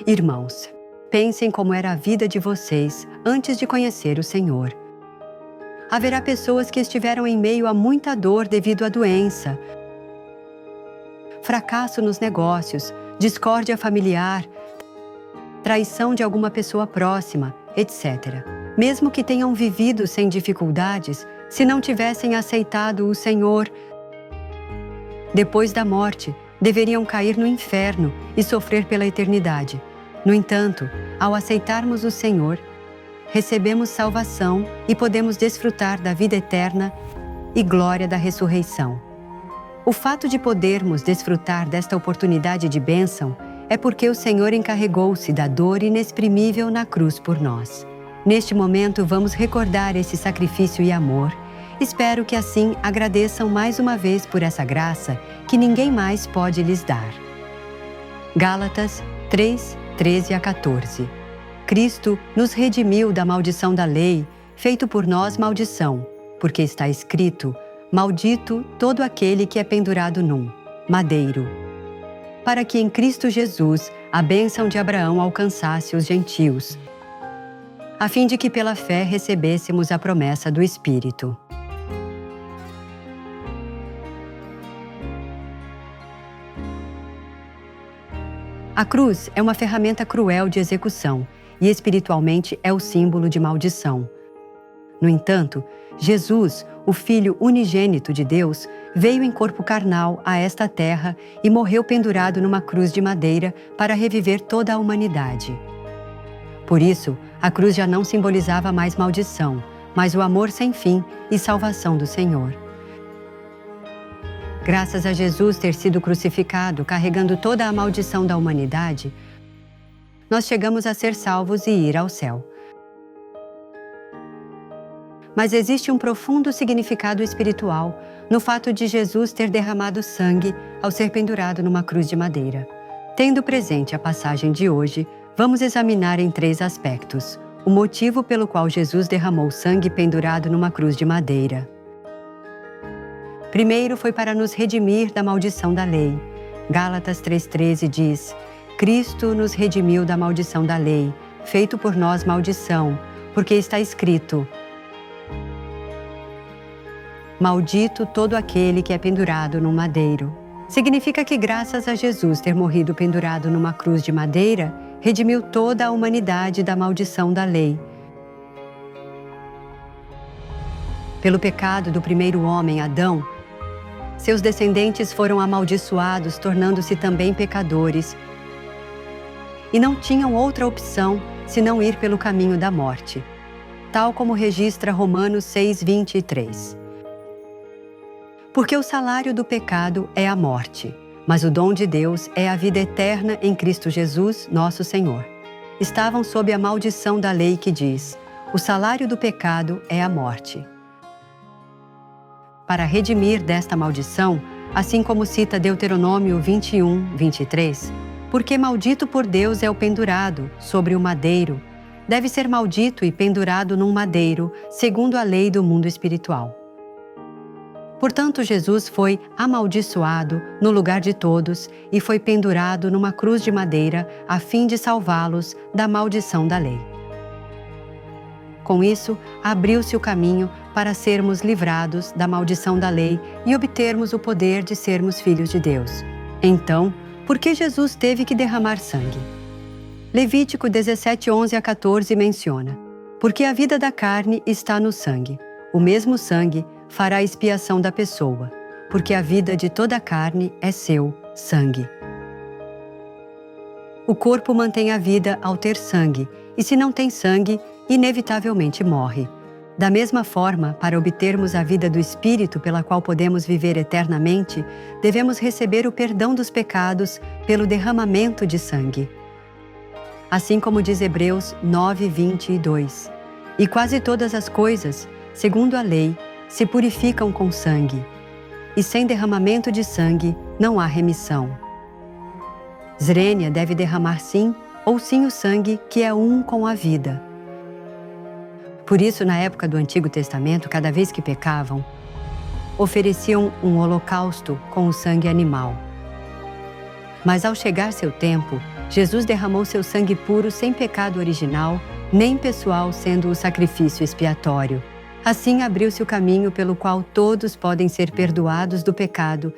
Irmãos, pensem como era a vida de vocês antes de conhecer o Senhor. Haverá pessoas que estiveram em meio a muita dor devido à doença, fracasso nos negócios, discórdia familiar, traição de alguma pessoa próxima, etc. Mesmo que tenham vivido sem dificuldades, se não tivessem aceitado o Senhor, depois da morte, deveriam cair no inferno e sofrer pela eternidade. No entanto, ao aceitarmos o Senhor, recebemos salvação e podemos desfrutar da vida eterna e glória da ressurreição. O fato de podermos desfrutar desta oportunidade de bênção é porque o Senhor encarregou-se da dor inexprimível na cruz por nós. Neste momento, vamos recordar esse sacrifício e amor. Espero que assim agradeçam mais uma vez por essa graça que ninguém mais pode lhes dar. Gálatas 3, 13 a 14. Cristo nos redimiu da maldição da lei, feito por nós maldição, porque está escrito: maldito todo aquele que é pendurado num madeiro, para que em Cristo Jesus a bênção de Abraão alcançasse os gentios, a fim de que pela fé recebêssemos a promessa do Espírito. A cruz é uma ferramenta cruel de execução e espiritualmente é o símbolo de maldição. No entanto, Jesus, o Filho unigênito de Deus, veio em corpo carnal a esta terra e morreu pendurado numa cruz de madeira para reviver toda a humanidade. Por isso, a cruz já não simbolizava mais maldição, mas o amor sem fim e salvação do Senhor. Graças a Jesus ter sido crucificado, carregando toda a maldição da humanidade, nós chegamos a ser salvos e ir ao céu. Mas existe um profundo significado espiritual no fato de Jesus ter derramado sangue ao ser pendurado numa cruz de madeira. Tendo presente a passagem de hoje, vamos examinar em 3 aspectos o motivo pelo qual Jesus derramou sangue pendurado numa cruz de madeira. Primeiro foi para nos redimir da maldição da lei. Gálatas 3,13 diz: Cristo nos redimiu da maldição da lei, feito por nós maldição, porque está escrito: maldito todo aquele que é pendurado num madeiro. Significa que graças a Jesus ter morrido pendurado numa cruz de madeira, redimiu toda a humanidade da maldição da lei. Pelo pecado do primeiro homem, Adão, seus descendentes foram amaldiçoados, tornando-se também pecadores, e não tinham outra opção senão ir pelo caminho da morte, tal como registra Romanos 6:23. Porque o salário do pecado é a morte, mas o dom de Deus é a vida eterna em Cristo Jesus, nosso Senhor. Estavam sob a maldição da lei que diz: o salário do pecado é a morte. Para redimir desta maldição, assim como cita Deuteronômio 21:23, porque maldito por Deus é o pendurado sobre o madeiro, deve ser maldito e pendurado num madeiro, segundo a lei do mundo espiritual. Portanto, Jesus foi amaldiçoado no lugar de todos e foi pendurado numa cruz de madeira a fim de salvá-los da maldição da lei. Com isso, abriu-se o caminho para sermos livrados da maldição da lei e obtermos o poder de sermos filhos de Deus. Então, por que Jesus teve que derramar sangue? Levítico 17:11 a 14 menciona: porque a vida da carne está no sangue. O mesmo sangue fará expiação da pessoa, porque a vida de toda a carne é seu sangue. O corpo mantém a vida ao ter sangue, e se não tem sangue, inevitavelmente morre. Da mesma forma, para obtermos a vida do Espírito pela qual podemos viver eternamente, devemos receber o perdão dos pecados pelo derramamento de sangue. Assim como diz Hebreus 9:22. E quase todas as coisas, segundo a lei, se purificam com sangue, e sem derramamento de sangue não há remissão. Zrênia deve derramar sim ou sim o sangue que é um com a vida. Por isso, na época do Antigo Testamento, cada vez que pecavam, ofereciam um holocausto com o sangue animal. Mas ao chegar seu tempo, Jesus derramou seu sangue puro sem pecado original, nem pessoal sendo o sacrifício expiatório. Assim abriu-se o caminho pelo qual todos podem ser perdoados do pecado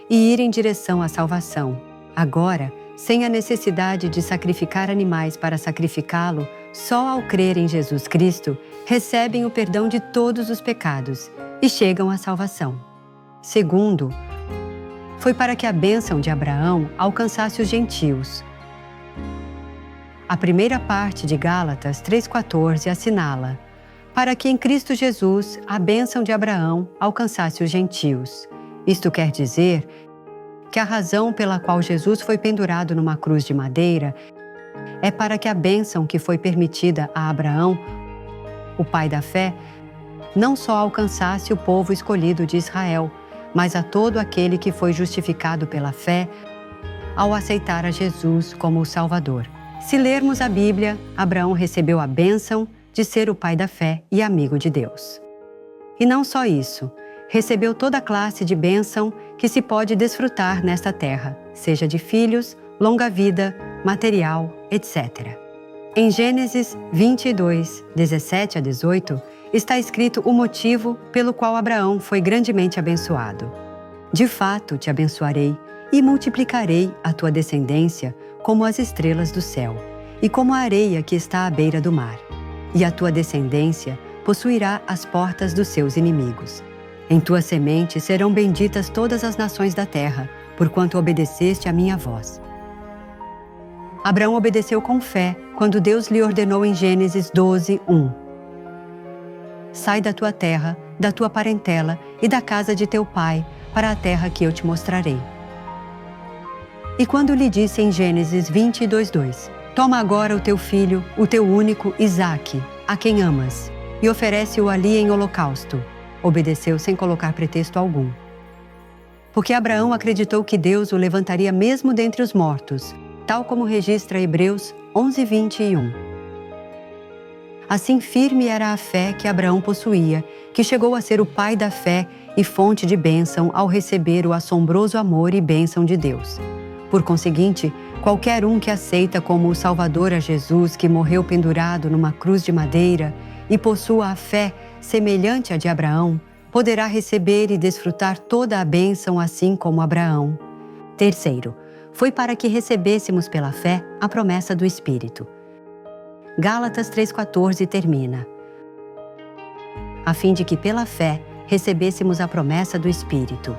e ir em direção à salvação. Agora, sem a necessidade de sacrificar animais para sacrificá-lo, só ao crer em Jesus Cristo, recebem o perdão de todos os pecados e chegam à salvação. Segundo, foi para que a bênção de Abraão alcançasse os gentios. A primeira parte de Gálatas 3,14 assinala: para que em Cristo Jesus a bênção de Abraão alcançasse os gentios. Isto quer dizer que a razão pela qual Jesus foi pendurado numa cruz de madeira é para que a bênção que foi permitida a Abraão, o pai da fé, não só alcançasse o povo escolhido de Israel, mas a todo aquele que foi justificado pela fé ao aceitar a Jesus como o Salvador. Se lermos a Bíblia, Abraão recebeu a bênção de ser o pai da fé e amigo de Deus. E não só isso, recebeu toda classe de bênção que se pode desfrutar nesta terra, seja de filhos, longa vida, material, etc. Em Gênesis 22, 17 a 18, está escrito o motivo pelo qual Abraão foi grandemente abençoado. De fato, te abençoarei e multiplicarei a tua descendência como as estrelas do céu e como a areia que está à beira do mar. E a tua descendência possuirá as portas dos seus inimigos. Em tua semente serão benditas todas as nações da terra, porquanto obedeceste à minha voz. Abraão obedeceu com fé quando Deus lhe ordenou em Gênesis 12, 1. Sai da tua terra, da tua parentela e da casa de teu pai, para a terra que eu te mostrarei. E quando lhe disse em Gênesis 22, 2, toma agora o teu filho, o teu único Isaque, a quem amas, e oferece-o ali em holocausto. Obedeceu sem colocar pretexto algum. Porque Abraão acreditou que Deus o levantaria mesmo dentre os mortos, tal como registra Hebreus 11, 21. Assim firme era a fé que Abraão possuía, que chegou a ser o pai da fé e fonte de bênção ao receber o assombroso amor e bênção de Deus. Por conseguinte, qualquer um que aceita como o Salvador a Jesus, que morreu pendurado numa cruz de madeira, e possua a fé semelhante à de Abraão, poderá receber e desfrutar toda a bênção assim como Abraão. Terceiro, foi para que recebêssemos pela fé a promessa do Espírito. Gálatas 3,14 termina: a fim de que pela fé recebêssemos a promessa do Espírito.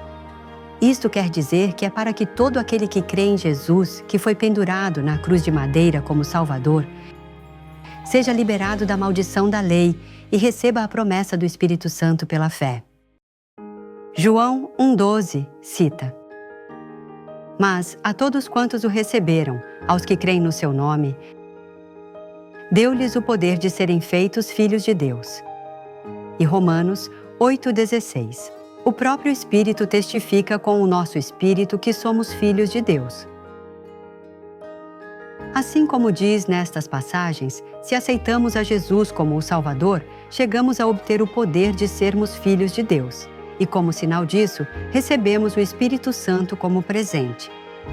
Isto quer dizer que é para que todo aquele que crê em Jesus, que foi pendurado na cruz de madeira como Salvador, seja liberado da maldição da lei e receba a promessa do Espírito Santo pela fé. João 1,12 cita: mas a todos quantos o receberam, aos que creem no seu nome, deu-lhes o poder de serem feitos filhos de Deus. E Romanos 8,16. O próprio Espírito testifica com o nosso espírito que somos filhos de Deus. Assim como diz nestas passagens, se aceitamos a Jesus como o Salvador, chegamos a obter o poder de sermos filhos de Deus. E como sinal disso, recebemos o Espírito Santo como presente.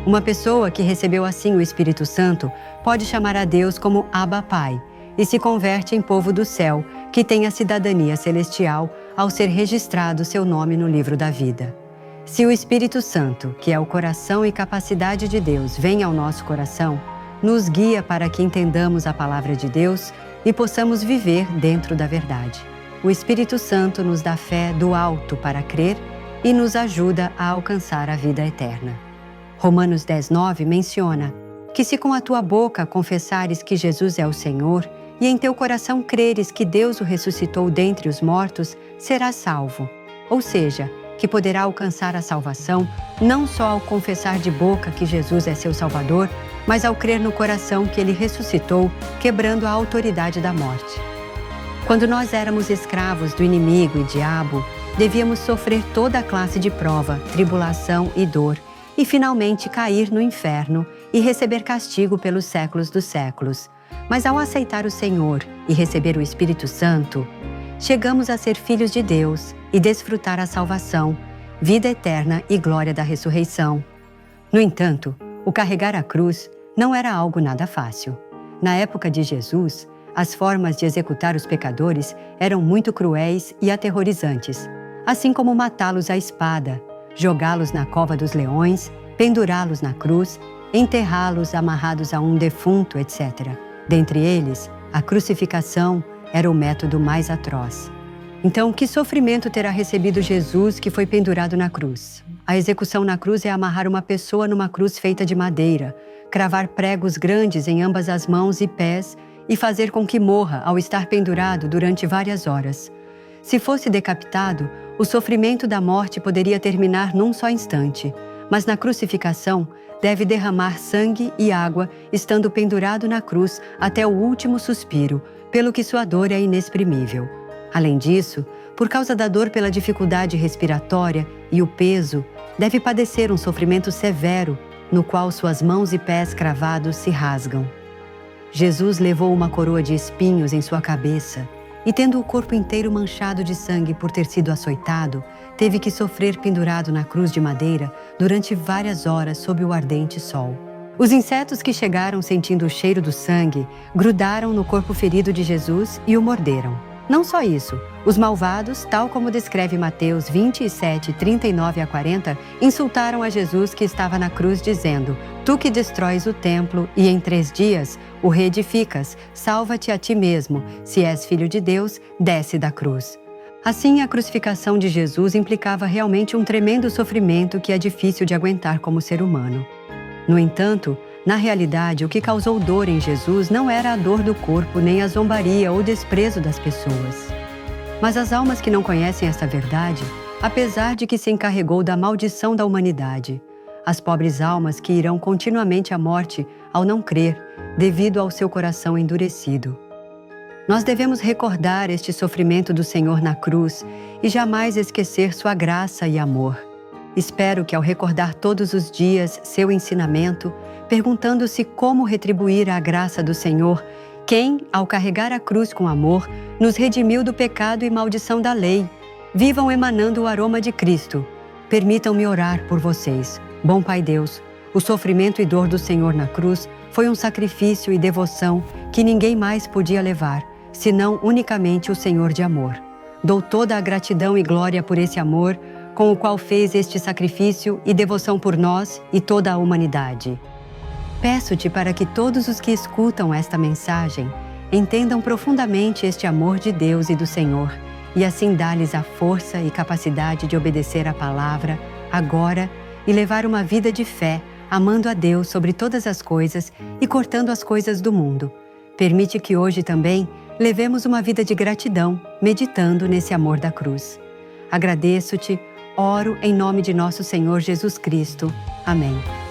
Uma pessoa que recebeu assim o Espírito Santo pode chamar a Deus como Abba Pai e se converte em povo do céu, que tem a cidadania celestial ao ser registrado seu nome no livro da vida. Se o Espírito Santo, que é o coração e capacidade de Deus, vem ao nosso coração, nos guia para que entendamos a palavra de Deus e possamos viver dentro da verdade. O Espírito Santo nos dá fé do alto para crer e nos ajuda a alcançar a vida eterna. Romanos 10,9 menciona que se com a tua boca confessares que Jesus é o Senhor e em teu coração creres que Deus o ressuscitou dentre os mortos, serás salvo. Ou seja, que poderá alcançar a salvação não só ao confessar de boca que Jesus é seu Salvador, mas ao crer no coração que Ele ressuscitou, quebrando a autoridade da morte. Quando nós éramos escravos do inimigo e diabo, devíamos sofrer toda a classe de prova, tribulação e dor, e finalmente cair no inferno e receber castigo pelos séculos dos séculos. Mas ao aceitar o Senhor e receber o Espírito Santo, chegamos a ser filhos de Deus e desfrutar a salvação, vida eterna e glória da ressurreição. No entanto, o carregar a cruz não era algo nada fácil. Na época de Jesus, as formas de executar os pecadores eram muito cruéis e aterrorizantes, assim como matá-los à espada, jogá-los na cova dos leões, pendurá-los na cruz, enterrá-los amarrados a um defunto, etc. Dentre eles, a crucificação era o método mais atroz. Então, que sofrimento terá recebido Jesus que foi pendurado na cruz? A execução na cruz é amarrar uma pessoa numa cruz feita de madeira, cravar pregos grandes em ambas as mãos e pés e fazer com que morra ao estar pendurado durante várias horas. Se fosse decapitado, o sofrimento da morte poderia terminar num só instante, mas na crucificação deve derramar sangue e água, estando pendurado na cruz até o último suspiro, pelo que sua dor é inexprimível. Além disso, por causa da dor pela dificuldade respiratória e o peso, deve padecer um sofrimento severo, no qual suas mãos e pés cravados se rasgam. Jesus levou uma coroa de espinhos em sua cabeça e, tendo o corpo inteiro manchado de sangue por ter sido açoitado, teve que sofrer pendurado na cruz de madeira durante várias horas sob o ardente sol. Os insetos que chegaram sentindo o cheiro do sangue grudaram no corpo ferido de Jesus e o morderam. Não só isso, os malvados, tal como descreve Mateus 27, 39 a 40, insultaram a Jesus que estava na cruz, dizendo: Tu que destróis o templo e em 3 dias o reedificas, salva-te a ti mesmo. Se és filho de Deus, desce da cruz. Assim, a crucificação de Jesus implicava realmente um tremendo sofrimento que é difícil de aguentar como ser humano. No entanto, na realidade, o que causou dor em Jesus não era a dor do corpo, nem a zombaria ou desprezo das pessoas. Mas as almas que não conhecem esta verdade, apesar de que se encarregou da maldição da humanidade, as pobres almas que irão continuamente à morte ao não crer, devido ao seu coração endurecido. Nós devemos recordar este sofrimento do Senhor na cruz e jamais esquecer sua graça e amor. Espero que ao recordar todos os dias seu ensinamento, perguntando-se como retribuir a graça do Senhor, quem, ao carregar a cruz com amor, nos redimiu do pecado e maldição da lei, vivam emanando o aroma de Cristo. Permitam-me orar por vocês. Bom Pai Deus, o sofrimento e dor do Senhor na cruz foi um sacrifício e devoção que ninguém mais podia levar, senão unicamente o Senhor de amor. Dou toda a gratidão e glória por esse amor, com o qual fez este sacrifício e devoção por nós e toda a humanidade. Peço-te para que todos os que escutam esta mensagem entendam profundamente este amor de Deus e do Senhor, e assim dá-lhes a força e capacidade de obedecer à palavra, agora, e levar uma vida de fé, amando a Deus sobre todas as coisas e cortando as coisas do mundo. Permite que hoje também levemos uma vida de gratidão, meditando nesse amor da cruz. Agradeço-te, oro em nome de nosso Senhor Jesus Cristo. Amém.